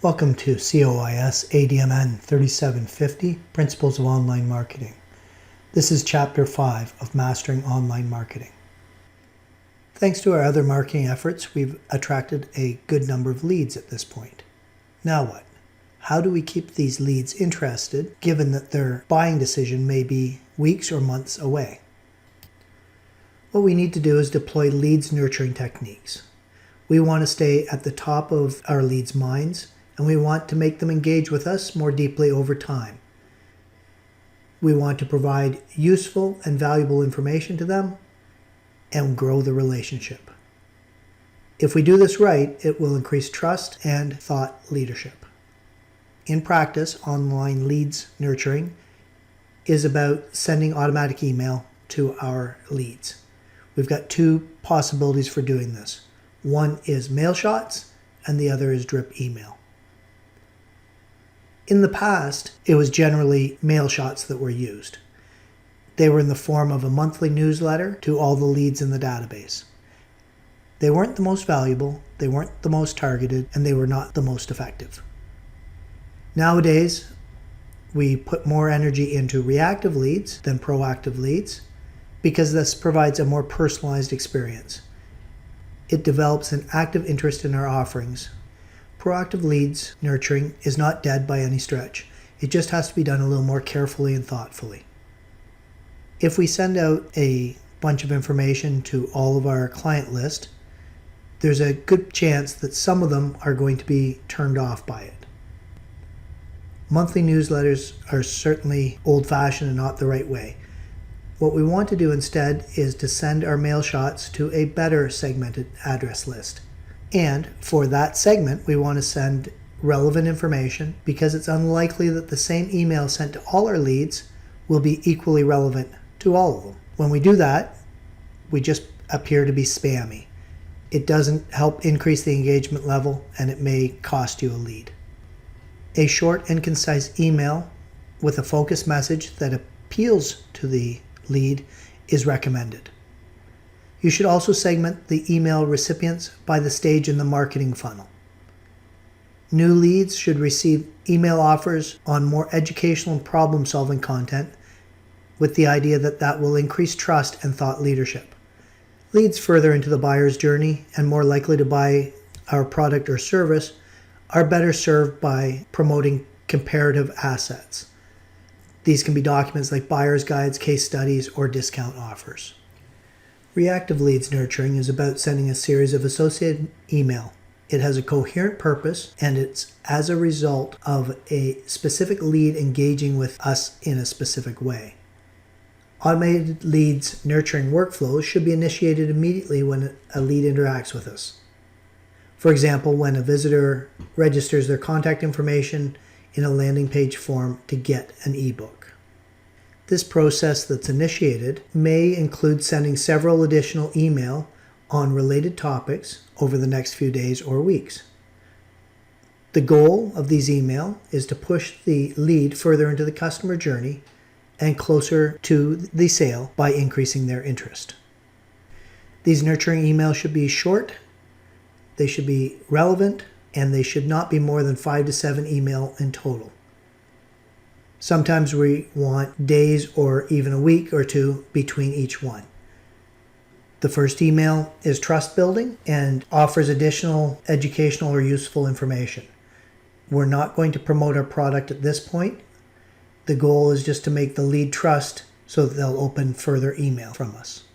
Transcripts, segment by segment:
Welcome to COIS3750, Principles of Online Marketing. This is Chapter 5 of Mastering Online Marketing. Thanks to our other marketing efforts, we've attracted a good number of leads at this point. Now what? How do we keep these leads interested, given that their buying decision may be weeks or months away? What we need to do is deploy leads nurturing techniques. We want to stay at the top of our leads' minds, and we want to make them engage with us more deeply over time. We want to provide useful and valuable information to them and grow the relationship. If we do this right, it will increase trust and thought leadership. In practice, online leads nurturing is about sending automatic email to our leads. We've got two possibilities for doing this. One is mail shots and the other is drip email. In the past, it was generally mail shots that were used. They were in the form of a monthly newsletter to all the leads in the database. They weren't the most valuable, they weren't the most targeted, and they were not the most effective. Nowadays, we put more energy into reactive leads than proactive leads because this provides a more personalized experience. It develops an active interest in our offerings. Proactive leads nurturing is not dead by any stretch. It just has to be done a little more carefully and thoughtfully. If we send out a bunch of information to all of our client list, there's a good chance that some of them are going to be turned off by it. Monthly newsletters are certainly old-fashioned and not the right way. What we want to do instead is to send our mail shots to a better segmented address list. And for that segment, we want to send relevant information because it's unlikely that the same email sent to all our leads will be equally relevant to all of them. When we do that, we just appear to be spammy. It doesn't help increase the engagement level and it may cost you a lead. A short and concise email with a focused message that appeals to the lead is recommended. You should also segment the email recipients by the stage in the marketing funnel. New leads should receive email offers on more educational and problem-solving content with the idea that that will increase trust and thought leadership. Leads further into the buyer's journey and more likely to buy our product or service are better served by promoting comparative assets. These can be documents like buyer's guides, case studies, or discount offers. Reactive leads nurturing is about sending a series of associated email. It has a coherent purpose and it's as a result of a specific lead engaging with us in a specific way. Automated leads nurturing workflows should be initiated immediately when a lead interacts with us. For example, when a visitor registers their contact information in a landing page form to get an ebook. This process that's initiated may include sending several additional email on related topics over the next few days or weeks. The goal of these email is to push the lead further into the customer journey and closer to the sale by increasing their interest. These nurturing emails should be short, they should be relevant, and they should not be more than 5 to 7 email in total. Sometimes we want days or even a week or two between each one. The first email is trust building and offers additional educational or useful information. We're not going to promote our product at this point. The goal is just to make the lead trust so that they'll open further email from us.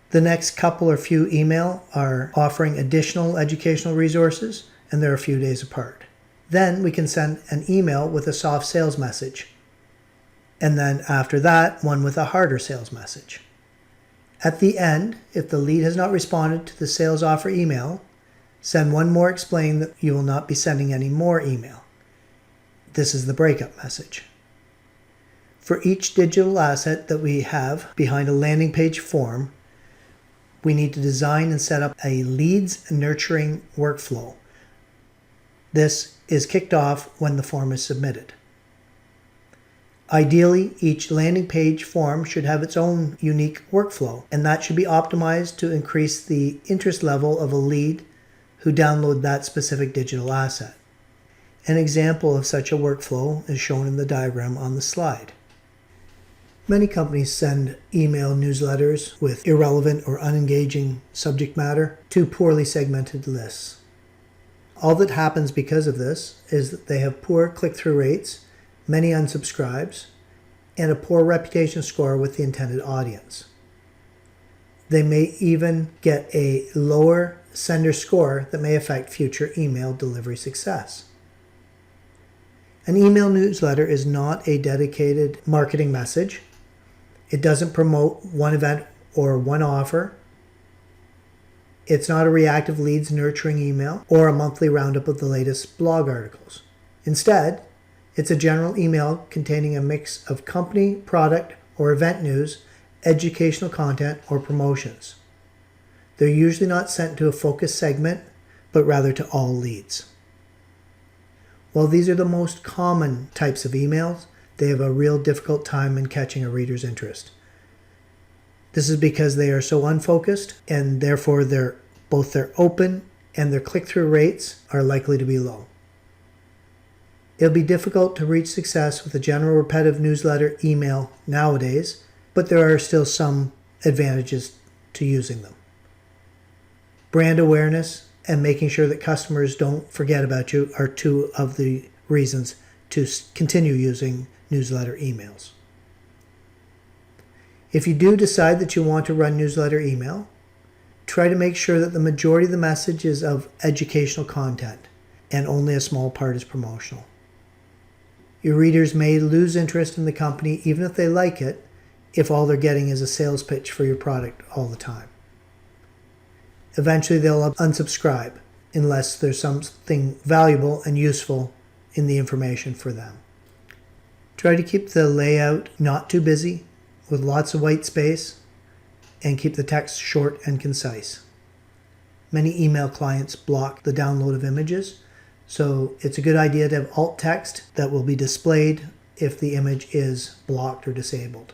The next couple or few email are offering additional educational resources and they're a few days apart. Then we can send an email with a soft sales message. And then after that, one with a harder sales message. At the end, if the lead has not responded to the sales offer email, send one more explaining that you will not be sending any more email. This is the breakup message. For each digital asset that we have behind a landing page form, we need to design and set up a leads nurturing workflow. This is kicked off when the form is submitted. Ideally, each landing page form should have its own unique workflow, and that should be optimized to increase the interest level of a lead who download that specific digital asset. An example of such a workflow is shown in the diagram on the slide. Many companies send email newsletters with irrelevant or unengaging subject matter to poorly segmented lists. All that happens because of this is that they have poor click-through rates, many unsubscribes, and a poor reputation score with the intended audience. They may even get a lower sender score that may affect future email delivery success. An email newsletter is not a dedicated marketing message. It doesn't promote one event or one offer. It's not a reactive leads nurturing email or a monthly roundup of the latest blog articles. Instead, it's a general email containing a mix of company, product, or event news, educational content, or promotions. They're usually not sent to a focused segment, but rather to all leads. While these are the most common types of emails, they have a real difficult time in catching a reader's interest. This is because they are so unfocused, and therefore both their open and their click-through rates are likely to be low. It'll be difficult to reach success with a general repetitive newsletter email nowadays, but there are still some advantages to using them. Brand awareness and making sure that customers don't forget about you are two of the reasons to continue using newsletter emails. If you do decide that you want to run newsletter email, try to make sure that the majority of the message is of educational content and only a small part is promotional. Your readers may lose interest in the company even if they like it, if all they're getting is a sales pitch for your product all the time. Eventually they'll unsubscribe unless there's something valuable and useful in the information for them. Try to keep the layout not too busy with lots of white space and keep the text short and concise. Many email clients block the download of images, so it's a good idea to have alt text that will be displayed if the image is blocked or disabled.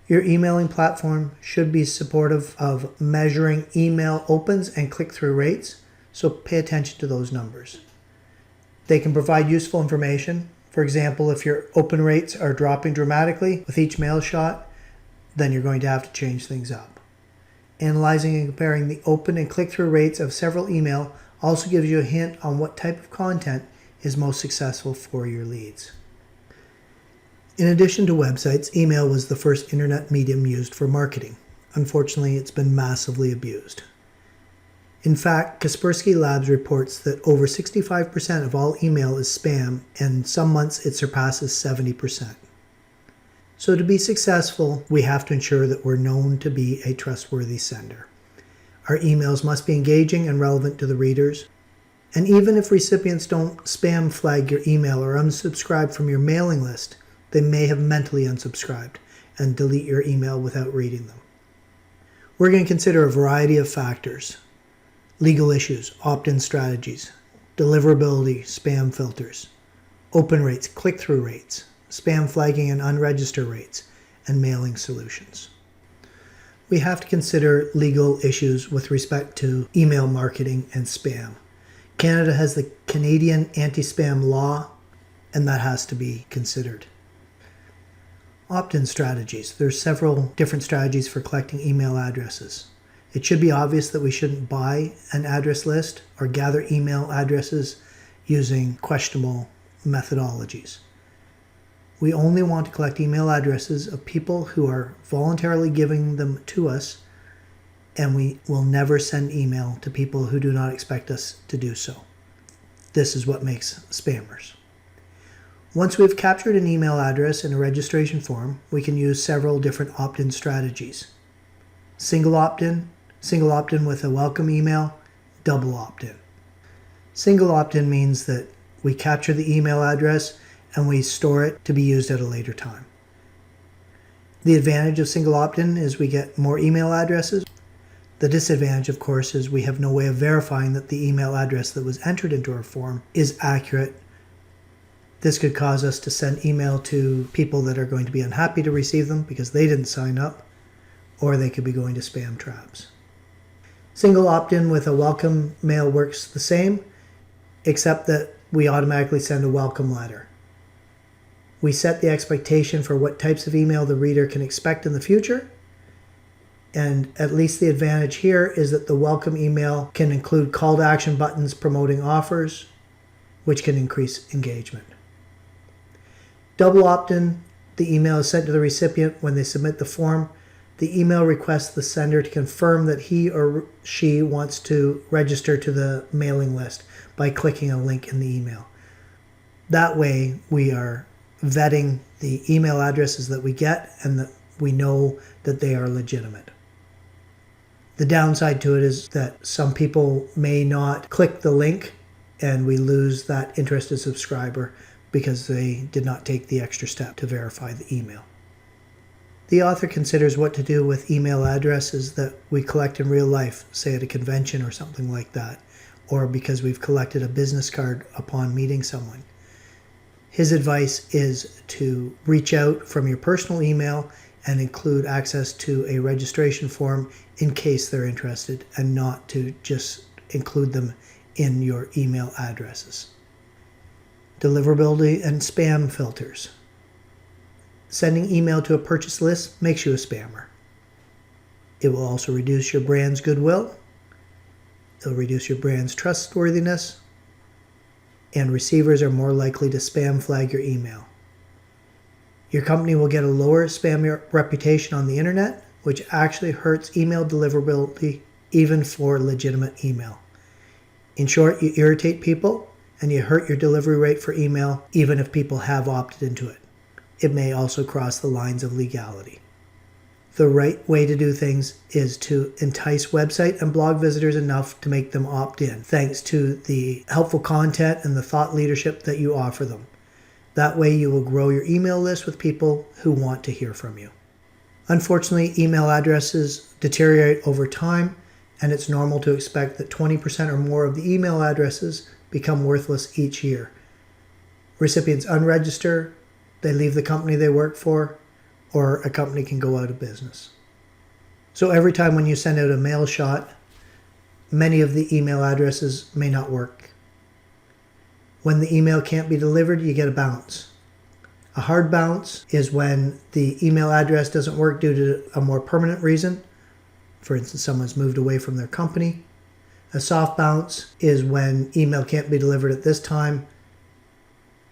Your emailing platform should be supportive of measuring email opens and click-through rates, so pay attention to those numbers. They can provide useful information. For example, if your open rates are dropping dramatically with each mail shot, then you're going to have to change things up. Analyzing and comparing the open and click-through rates of several email also gives you a hint on what type of content is most successful for your leads. In addition to websites, email was the first internet medium used for marketing. Unfortunately, it's been massively abused. In fact, Kaspersky Labs reports that over 65% of all email is spam, and some months it surpasses 70%. So to be successful, we have to ensure that we're known to be a trustworthy sender. Our emails must be engaging and relevant to the readers. And even if recipients don't spam flag your email or unsubscribe from your mailing list, they may have mentally unsubscribed and delete your email without reading them. We're going to consider a variety of factors: legal issues, opt-in strategies, deliverability, spam filters, open rates, click-through rates, spam flagging and unregister rates, and mailing solutions. We have to consider legal issues with respect to email marketing and spam. Canada has the Canadian anti-spam law, and that has to be considered. Opt-in strategies. There are several different strategies for collecting email addresses. It should be obvious that we shouldn't buy an address list or gather email addresses using questionable methodologies. We only want to collect email addresses of people who are voluntarily giving them to us, and we will never send email to people who do not expect us to do so. This is what makes spammers. Once we've captured an email address in a registration form, we can use several different opt-in strategies. Single opt-in with a welcome email, double opt-in. Single opt-in means that we capture the email address and we store it to be used at a later time. The advantage of single opt-in is we get more email addresses. The disadvantage, of course, is we have no way of verifying that the email address that was entered into our form is accurate. This could cause us to send email to people that are going to be unhappy to receive them because they didn't sign up, or they could be going to spam traps. Single opt-in with a welcome mail works the same, except that we automatically send a welcome letter. We set the expectation for what types of email the reader can expect in the future, and at least the advantage here is that the welcome email can include call to action buttons promoting offers, which can increase engagement. Double opt-in, the email is sent to the recipient when they submit the form. The email requests the sender to confirm that he or she wants to register to the mailing list by clicking a link in the email. That way we are vetting the email addresses that we get and that we know that they are legitimate. The downside to it is that some people may not click the link and we lose that interested subscriber because they did not take the extra step to verify the email. The author considers what to do with email addresses that we collect in real life, say at a convention or something like that, or because we've collected a business card upon meeting someone. His advice is to reach out from your personal email and include access to a registration form in case they're interested, and not to just include them in your email addresses. Deliverability and spam filters. Sending email to a purchase list makes you a spammer. It will also reduce your brand's goodwill. It'll reduce your brand's trustworthiness, and receivers are more likely to spam flag your email. Your company will get a lower spam reputation on the internet, which actually hurts email deliverability even for legitimate email. In short, you irritate people and you hurt your delivery rate for email even if people have opted into it. It may also cross the lines of legality. The right way to do things is to entice website and blog visitors enough to make them opt in, thanks to the helpful content and the thought leadership that you offer them. That way you will grow your email list with people who want to hear from you. Unfortunately, email addresses deteriorate over time, and it's normal to expect that 20% or more of the email addresses become worthless each year. Recipients unregister, they leave the company they work for, or a company can go out of business. So every time when you send out a mail shot, many of the email addresses may not work. When the email can't be delivered, you get a bounce. A hard bounce is when the email address doesn't work due to a more permanent reason. For instance, someone's moved away from their company. A soft bounce is when email can't be delivered at this time.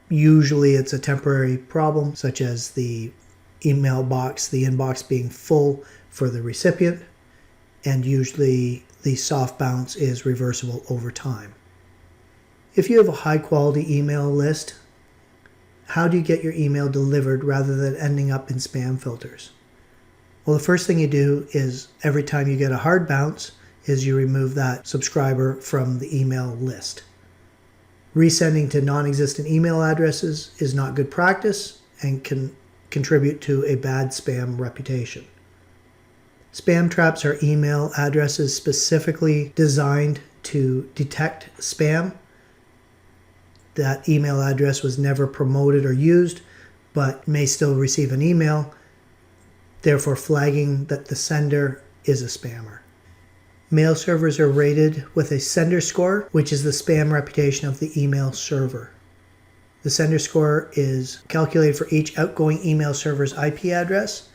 Usually it's a temporary problem, such as the email box, the inbox being full for the recipient, and usually the soft bounce is reversible over time. If you have a high quality email list, how do you get your email delivered rather than ending up in spam filters? Well, the first thing you do is every time you get a hard bounce is you remove that subscriber from the email list. Resending to non-existent email addresses is not good practice and can contribute to a bad spam reputation. Spam traps are email addresses specifically designed to detect spam. That email address was never promoted or used, but may still receive an email, therefore flagging that the sender is a spammer. Mail servers are rated with a sender score, which is the spam reputation of the email server. The sender score is calculated for each outgoing email server's IP address,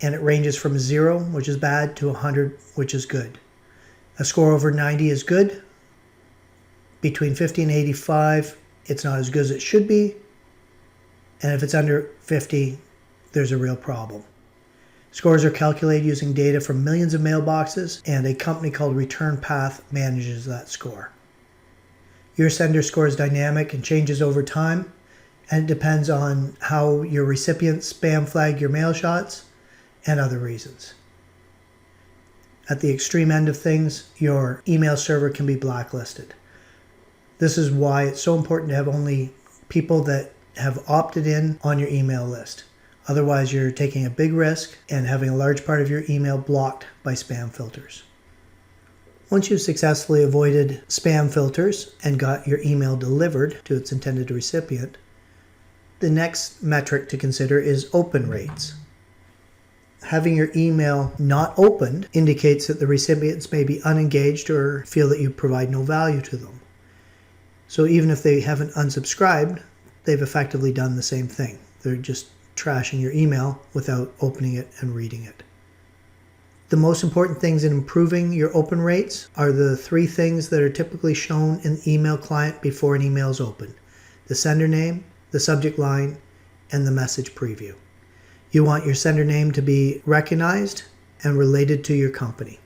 and it ranges from 0, which is bad, to 100, which is good. A score over 90 is good. Between 50 and 85, it's not as good as it should be. And if it's under 50, there's a real problem. Scores are calculated using data from millions of mailboxes, and a company called Return Path manages that score. Your sender score is dynamic and changes over time, and it depends on how your recipients spam flag your mail shots and other reasons. At the extreme end of things, your email server can be blacklisted. This is why it's so important to have only people that have opted in on your email list. Otherwise, you're taking a big risk and having a large part of your email blocked by spam filters. Once you've successfully avoided spam filters and got your email delivered to its intended recipient, the next metric to consider is open rates. Having your email not opened indicates that the recipients may be unengaged or feel that you provide no value to them. So even if they haven't unsubscribed, they've effectively done the same thing. They're just trashing your email without opening it and reading it. The most important things in improving your open rates are the three things that are typically shown in the email client before an email is opened: the sender name, the subject line, and the message preview. You want your sender name to be recognized and related to your company.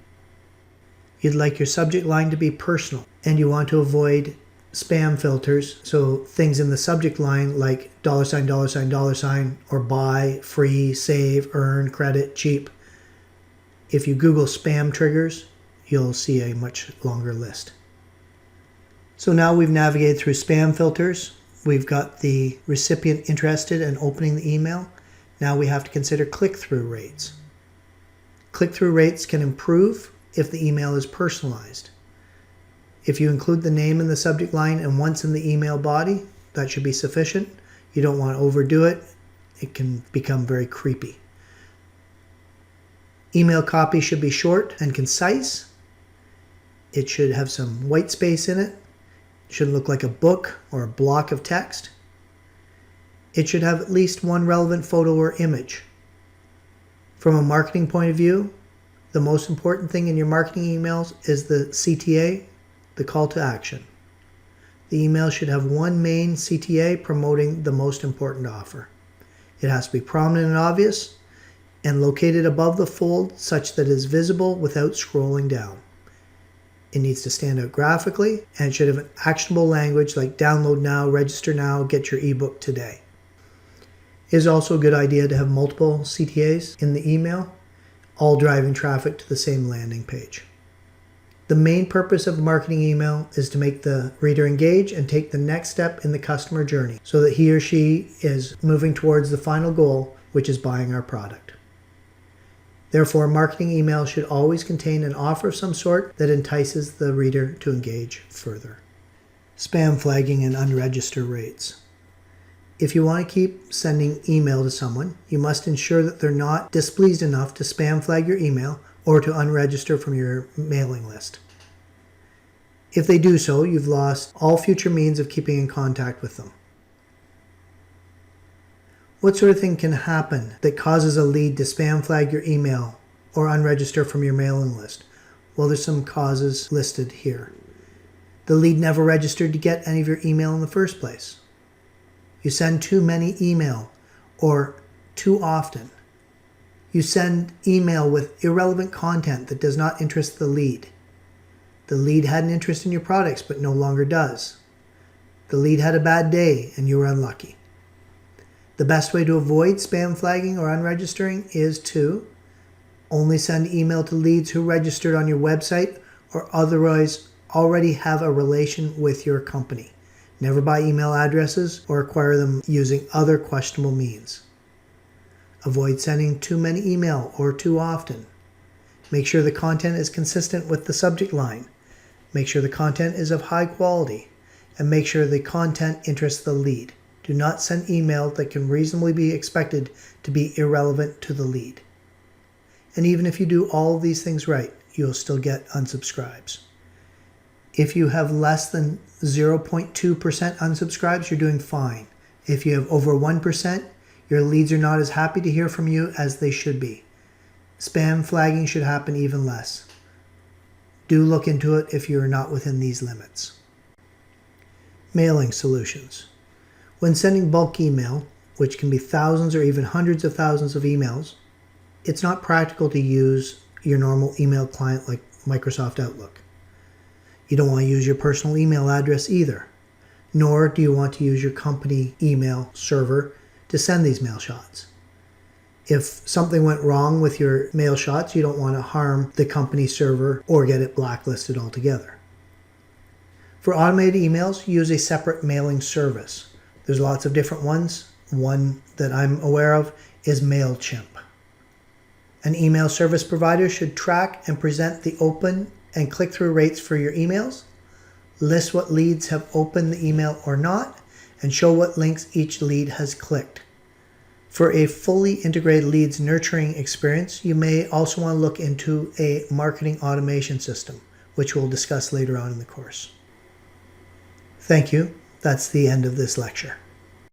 You'd like your subject line to be personal, and you want to avoid spam filters, so things in the subject line like $, or buy, free, save, earn, credit, cheap. If you Google spam triggers, you'll see a much longer list. So now we've navigated through spam filters. We've got the recipient interested in opening the email. Now we have to consider click-through rates. Click-through rates can improve if the email is personalized. If you include the name in the subject line and once in the email body, that should be sufficient. You don't want to overdo it. It can become very creepy. Email copy should be short and concise. It should have some white space in it. It shouldn't look like a book or a block of text. It should have at least one relevant photo or image. From a marketing point of view, the most important thing in your marketing emails is the CTA, the call to action. The email should have one main CTA promoting the most important offer. It has to be prominent and obvious and located above the fold such that it is visible without scrolling down. It needs to stand out graphically and it should have an actionable language like download now, register now, get your ebook today. It is also a good idea to have multiple CTAs in the email, all driving traffic to the same landing page. The main purpose of a marketing email is to make the reader engage and take the next step in the customer journey so that he or she is moving towards the final goal, which is buying our product. Therefore, a marketing email should always contain an offer of some sort that entices the reader to engage further. Spam flagging and unregister rates. If you want to keep sending email to someone, you must ensure that they're not displeased enough to spam flag your email or to unregister from your mailing list. If they do so, you've lost all future means of keeping in contact with them. What sort of thing can happen that causes a lead to spam flag your email or unregister from your mailing list? Well, there's some causes listed here. The lead never registered to get any of your email in the first place. You send too many email or too often. You send email with irrelevant content that does not interest the lead. The lead had an interest in your products but no longer does. The lead had a bad day and you were unlucky. The best way to avoid spam flagging or unregistering is to only send email to leads who registered on your website or otherwise already have a relation with your company. Never buy email addresses or acquire them using other questionable means. Avoid sending too many email or too often. Make sure the content is consistent with the subject line. Make sure the content is of high quality. And make sure the content interests the lead. Do not send email that can reasonably be expected to be irrelevant to the lead. And even if you do all of these things right, you'll still get unsubscribes. If you have less than 0.2% unsubscribes, you're doing fine. If you have over 1%, your leads are not as happy to hear from you as they should be. Spam flagging should happen even less. Do look into it if you are not within these limits. Mailing solutions. When sending bulk email, which can be thousands or even hundreds of thousands of emails, it's not practical to use your normal email client like Microsoft Outlook. You don't want to use your personal email address either, nor do you want to use your company email server to send these mail shots. If something went wrong with your mail shots, you don't want to harm the company server or get it blacklisted altogether. For automated emails, use a separate mailing service. There's lots of different ones. One that I'm aware of is MailChimp. An email service provider should track and present the open and click-through rates for your emails, list what leads have opened the email or not, and show what links each lead has clicked. For a fully integrated leads nurturing experience, you may also want to look into a marketing automation system, which we'll discuss later on in the course. Thank you. That's the end of this lecture.